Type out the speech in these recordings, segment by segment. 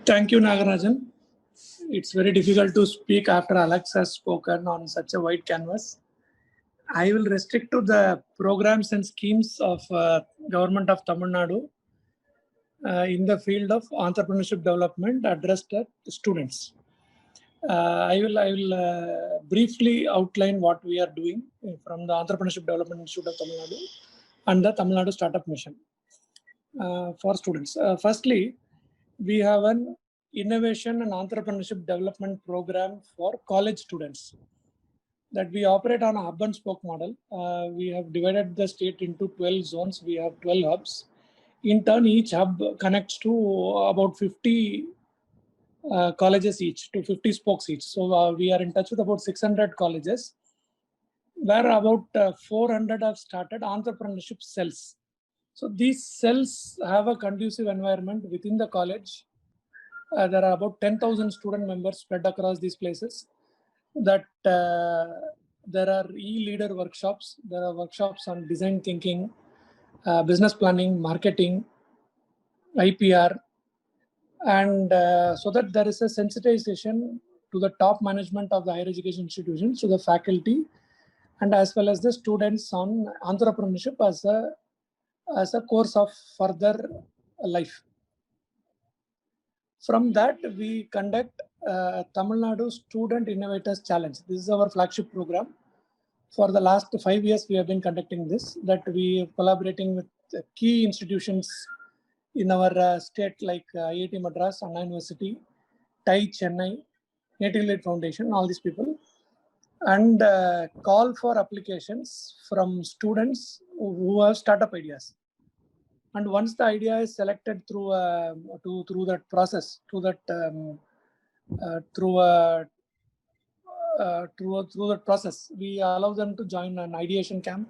Thank you, Nagarajan. It's very difficult to speak after Alex has spoken on such a wide canvas. I will restrict to the programs and schemes of Government of Tamil Nadu in the field of entrepreneurship development addressed at students. I will briefly outline what we are doing from the Entrepreneurship Development Institute of Tamil Nadu and the Tamil Nadu Startup Mission for students. Firstly, we have an innovation and entrepreneurship development program for college students that we operate on a hub and spoke model. We have divided the state into 12 zones. We have 12 hubs. In turn, each hub connects to about 50 colleges each, to 50 spokes each. So we are in touch with about 600 colleges, where about 400 have started entrepreneurship cells. So these cells have a conducive environment within the college. There are about 10,000 student members spread across these places. That there are e-leader workshops. There are workshops on design thinking, business planning, marketing, IPR, and so that there is a sensitization to the top management of the higher education institutions, to the faculty, and as well as the students on entrepreneurship as a course of further life. From that, we conduct Tamil Nadu Student Innovators Challenge. This is our flagship program. For the last 5 years, we have been conducting this, that we are collaborating with key institutions in our state like IIT Madras, Anna University, TAI Chennai, Native Lead Foundation, all these people, and call for applications from students who have startup ideas. And once the idea is selected through that process, through that process, we allow them to join an ideation camp,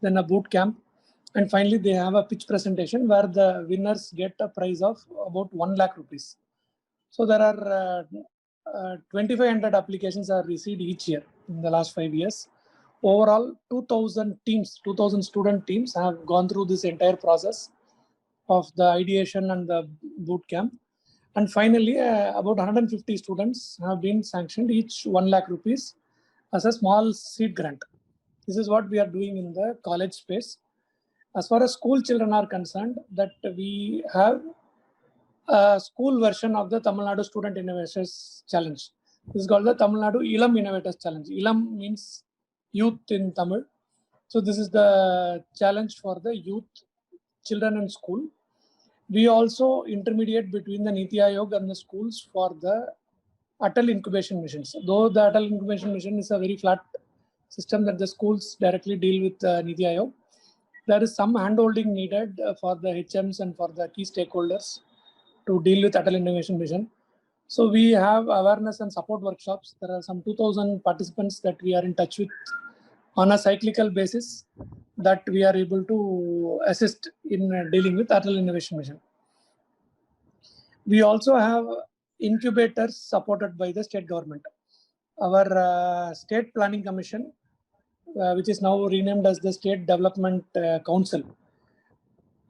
then a boot camp, and finally they have a pitch presentation where the winners get a prize of about 1 lakh rupees. So there are 2,500 applications are received each year in the last 5 years. Overall, 2,000 teams, 2,000 student teams have gone through this entire process of the ideation and the boot camp. And finally, about 150 students have been sanctioned, each 1 lakh rupees as a small seed grant. This is what we are doing in the college space. As far as school children are concerned, that we have a school version of the Tamil Nadu Student Innovators Challenge. This is called the Tamil Nadu Ilam Innovators Challenge. Ilam means youth in Tamil. So this is the challenge for the youth, children in school. We also intermediate between the Niti Aayog and the schools for the Atal Incubation Missions. Though the Atal Incubation Mission is a very flat system that the schools directly deal with Niti Aayog, there is some handholding needed for the HMs and for the key stakeholders to deal with Atal Innovation Mission. So we have awareness and support workshops. There are some 2,000 participants that we are in touch with on a cyclical basis, that we are able to assist in dealing with Atal Innovation Mission. We also have incubators supported by the state government. Our State Planning Commission, which is now renamed as the State Development Council,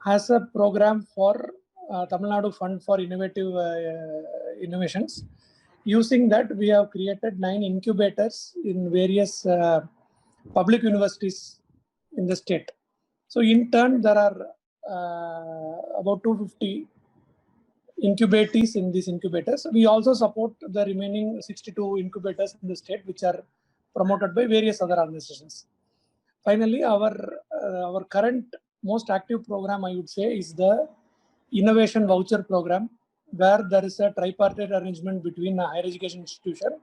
has a program for Tamil Nadu Fund for Innovative Innovations. Using that, we have created 9 incubators in various public universities in the state. So in turn, there are about 250 incubatees in these incubators. We also support the remaining 62 incubators in the state, which are promoted by various other organizations. Finally, our current most active program, I would say, is the Innovation Voucher Program, where there is a tripartite arrangement between a higher education institution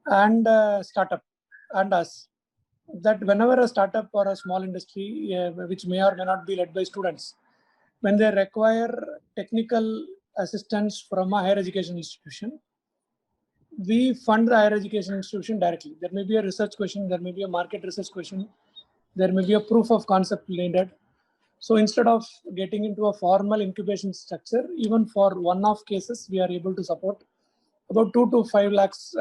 and a startup and us. That whenever a startup or a small industry, which may or may not be led by students, when they require technical assistance from a higher education institution, we fund the higher education institution directly. There may be a research question, there may be a market research question, there may be a proof of concept needed. So instead of getting into a formal incubation structure, even for one-off cases, we are able to support about 2 to 5 lakhs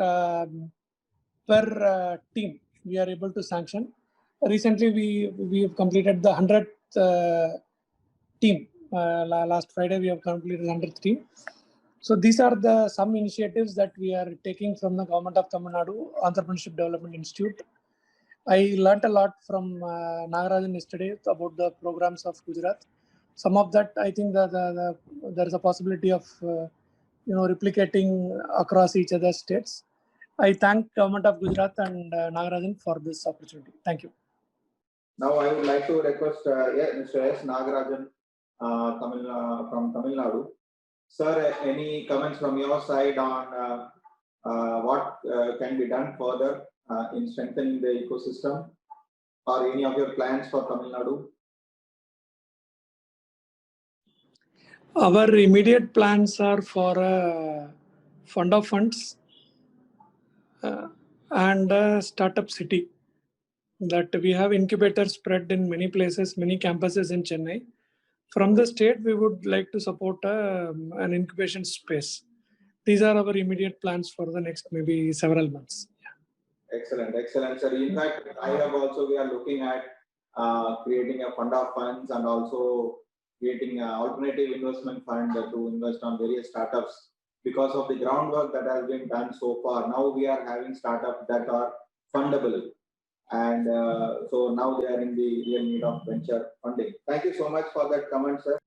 per team. We are able to sanction. Recently, we have completed the 100th team. Last Friday, we have completed the 100th team. So these are the some initiatives that we are taking from the Government of Tamil Nadu Entrepreneurship Development Institute. I learnt a lot from Nagarajan yesterday about the programs of Gujarat. Some of that I think that there is a possibility of replicating across each other's states. I thank Government of Gujarat and Nagarajan for this opportunity. Thank you. Now I would like to request Mr. S. Nagarajan from Tamil Nadu. Sir, any comments from your side on what can be done further in strengthening the ecosystem, or any of your plans for Tamil Nadu? Our immediate plans are for a fund of funds and a startup city. That we have incubators spread in many places, many campuses in Chennai. From the state, we would like to support an incubation space. These are our immediate plans for the next maybe several months. Excellent, excellent, sir. In fact, we are looking at creating a fund of funds and also creating an alternative investment fund to invest on various startups. Because of the groundwork that has been done so far, now we are having startups that are fundable. And so now they are in the real need of venture funding. Thank you so much for that comment, sir.